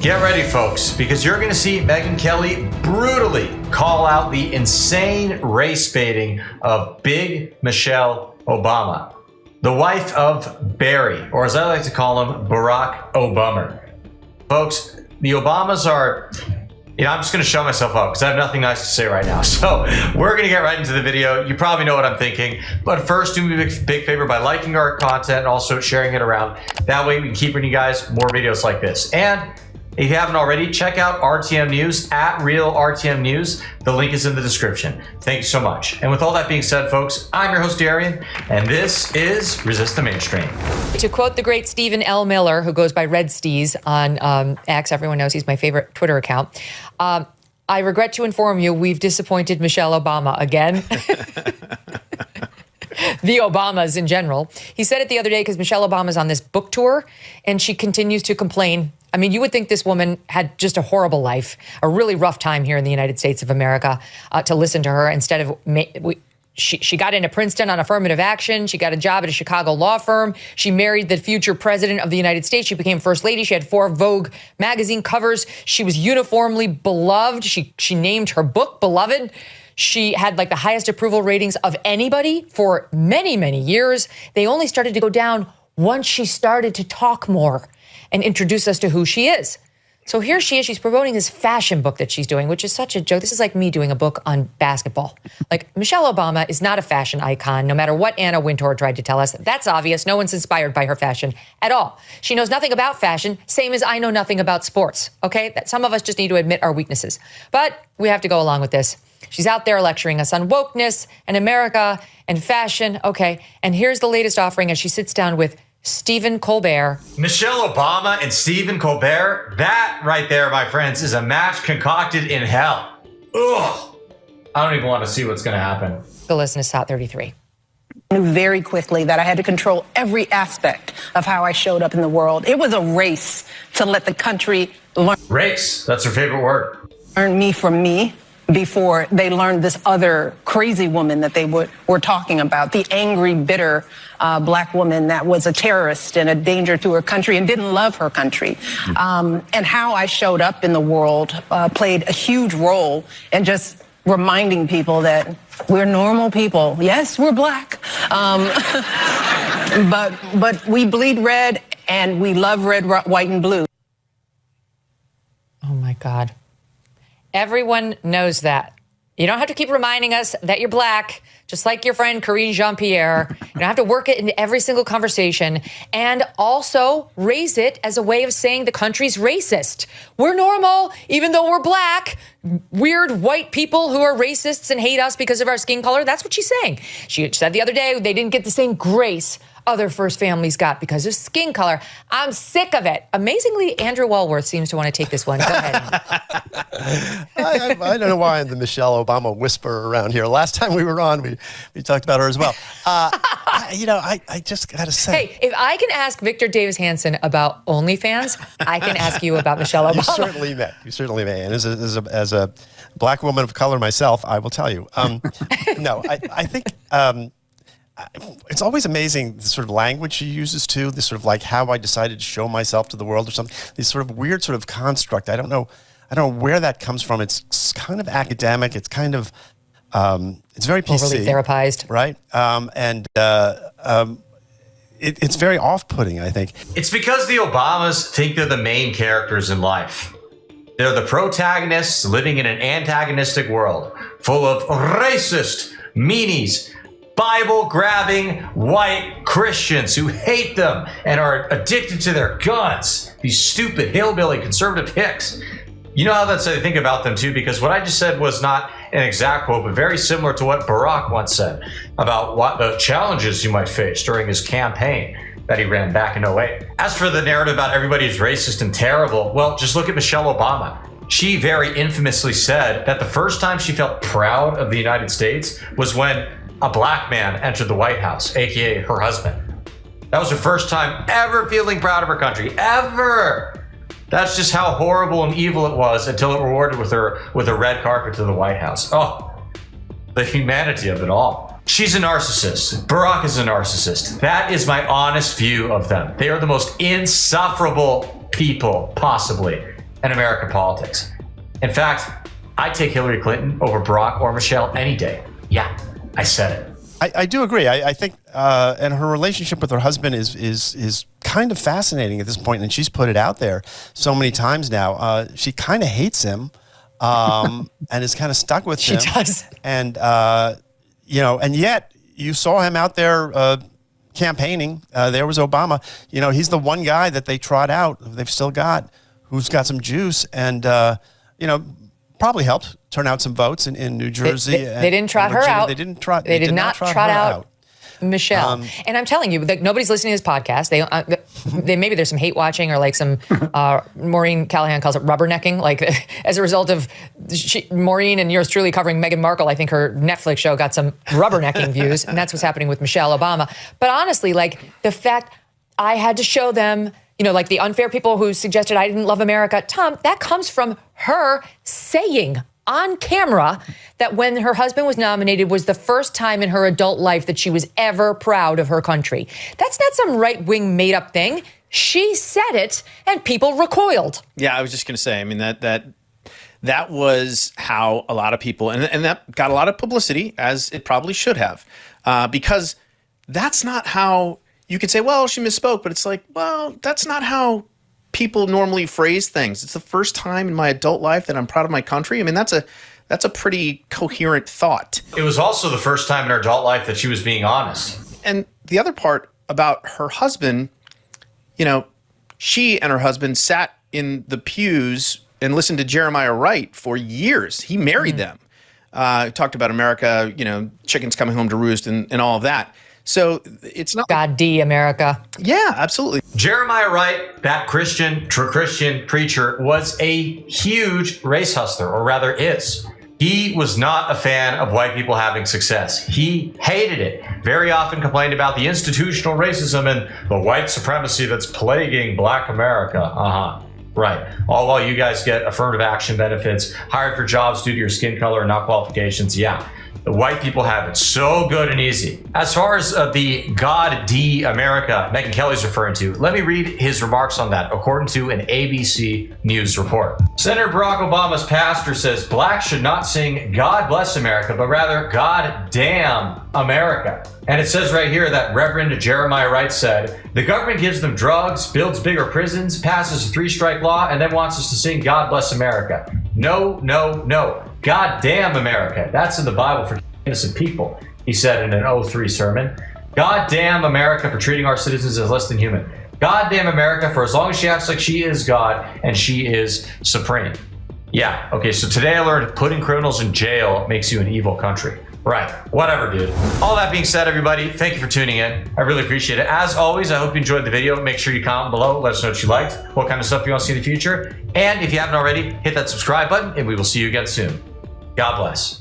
Get ready, folks, because you're going to see Megyn Kelly brutally call out the insane race baiting of Big Michelle Obama, the wife of Barry, or as I like to call him, Barack Obama. Folks, the Obamas are, I'm just going to shut myself up because I have nothing nice to say right now. So we're going to get right into the video. You probably know what I'm thinking. But first, do me a big favor by liking our content and also sharing it around. That way we can keep bringing you guys more videos like this. And if you haven't already, check out RTM News at Real RTM News. The link is in the description. Thank you so much. And with all that being said, folks, I'm your host, Darian, and this is Resist the Mainstream. To quote the great Stephen L. Miller, who goes by Red Steez on X, everyone knows he's my favorite Twitter account. I regret to inform you, we've disappointed Michelle Obama again. The Obamas in general. He said it the other day because Michelle Obama's on this book tour and she continues to complain. I mean, you would think this woman had just a horrible life, a really rough time here in the United States of America to listen to her instead of... She got into Princeton on affirmative action. She got a job at a Chicago law firm. She married the future president of the United States. She became first lady. She had 4 Vogue magazine covers. She was uniformly beloved. She named her book Beloved. She had like the highest approval ratings of anybody for many, many years. They only started to go down once she started to talk more and introduce us to who she is. So here she is. She's promoting this fashion book that she's doing, which is such a joke. This is like me doing a book on basketball. Like, Michelle Obama is not a fashion icon, no matter what Anna Wintour tried to tell us. That's obvious. No one's inspired by her fashion at all. She knows nothing about fashion, same as I know nothing about sports, okay? That some of us just need to admit our weaknesses. But we have to go along with this. She's out there lecturing us on wokeness and America and fashion, okay? And here's the latest offering as she sits down with Stephen Colbert. Michelle Obama and Stephen Colbert, that right there, my friends, is a match concocted in hell. Ugh. I don't even want to see what's going to happen. Go listen to Sot 33. I knew very quickly that I had to control every aspect of how I showed up in the world. It was a race to let the country learn. Race, that's her favorite word. Learn me from me before they learned this other crazy woman that they were talking about, the angry, bitter black woman that was a terrorist and a danger to her country and didn't love her country. And how I showed up in the world played a huge role in just reminding people that we're normal people. Yes, we're black, but we bleed red and we love red, white, and blue. Oh, my God. Everyone knows that. You don't have to keep reminding us that you're black, just like your friend Karine Jean-Pierre. You don't have to work it into every single conversation and also raise it as a way of saying the country's racist. We're normal, even though we're black. Weird white people who are racists and hate us because of our skin color. That's what she's saying. She said the other day they didn't get the same grace other first families got because of skin color. I'm sick of it. Amazingly, Andrew Walworth seems to want to take this one. Go ahead. I don't know why I'm the Michelle Obama whisperer around here. Last time we were on, we talked about her as well. I just got to say. Hey, if I can ask Victor Davis Hanson about OnlyFans, I can ask you about Michelle Obama. You certainly may. And as a black woman of color myself, I will tell you. I think... it's always amazing the sort of language she uses too, this sort of like how I decided to show myself to the world or something, this sort of weird sort of construct. I don't know where that comes from. It's kind of academic. It's kind of, it's very PC. Overly therapized. Right? It's very off-putting, I think. It's because the Obamas think they're the main characters in life. They're the protagonists living in an antagonistic world full of racist meanies, Bible-grabbing white Christians who hate them and are addicted to their guns. These stupid hillbilly conservative hicks. You know how that's I think about them too, because what I just said was not an exact quote, but very similar to what Barack once said about what the challenges you might face during his campaign that he ran back in 2008. As for the narrative about everybody's racist and terrible, well, just look at Michelle Obama. She very infamously said that the first time she felt proud of the United States was when a black man entered the White House, aka her husband. That was her first time ever feeling proud of her country, ever. That's just how horrible and evil it was until it rewarded with a red carpet to the White House. Oh, the humanity of it all. She's a narcissist. Barack is a narcissist. That is my honest view of them. They are the most insufferable people, possibly, in American politics. In fact, I'd take Hillary Clinton over Barack or Michelle any day. Yeah, I said it. I do agree. I think, and her relationship with her husband is kind of fascinating at this point, and she's put it out there so many times now. She kind of hates him, and is kind of stuck with him. She does. And and yet you saw him out there campaigning. There was Obama. He's the one guy that they trot out. They've still got who's got some juice, and probably helped turn out some votes in New Jersey. They didn't trot her out. They did not trot out Michelle. And I'm telling you, like, nobody's listening to this podcast. They maybe there's some hate watching, or like some Maureen Callahan calls it rubbernecking. Like, as a result of Maureen and yours truly covering Meghan Markle, I think her Netflix show got some rubbernecking views, and that's what's happening with Michelle Obama. But honestly, like, the fact I had to show them, like the unfair people who suggested I didn't love America, Tom, that comes from her saying on camera that when her husband was nominated was the first time in her adult life that she was ever proud of her country. That's not some right-wing made-up thing. She said it, and people recoiled. Yeah, I was just going to say, I mean, that was how a lot of people, and that got a lot of publicity, as it probably should have, because that's not how you could say, well, she misspoke, but it's like, well, that's not how people normally phrase things. It's the first time in my adult life that I'm proud of my country. I mean, that's a pretty coherent thought. It was also the first time in her adult life that she was being honest. And the other part about her husband, she and her husband sat in the pews and listened to Jeremiah Wright for years. He married them. Talked about America, chickens coming home to roost and all of that. So it's not God D America. Yeah, absolutely. Jeremiah Wright, that Christian preacher, was a huge race hustler, or rather is. He was not a fan of white people having success. He hated it. Very often complained about the institutional racism and the white supremacy that's plaguing Black America. Right. All while you guys get affirmative action benefits, hired for jobs due to your skin color and not qualifications. Yeah. The white people have it so good and easy. As far as the God D America Megyn Kelly's referring to, let me read his remarks on that, according to an ABC News report. Senator Barack Obama's pastor says blacks should not sing God Bless America, but rather God Damn America. And it says right here that Reverend Jeremiah Wright said, the government gives them drugs, builds bigger prisons, passes a 3-strike law, and then wants us to sing God Bless America. No, no, no. God damn America. That's in the Bible for innocent people, he said in an 03 sermon. God damn America for treating our citizens as less than human. God damn America for as long as she acts like she is God and she is supreme. Yeah, okay, so today I learned putting criminals in jail makes you an evil country. Right, whatever, dude. All that being said, everybody, thank you for tuning in. I really appreciate it. As always, I hope you enjoyed the video. Make sure you comment below. Let us know what you liked, what kind of stuff you want to see in the future. And if you haven't already, hit that subscribe button, and we will see you again soon. God bless.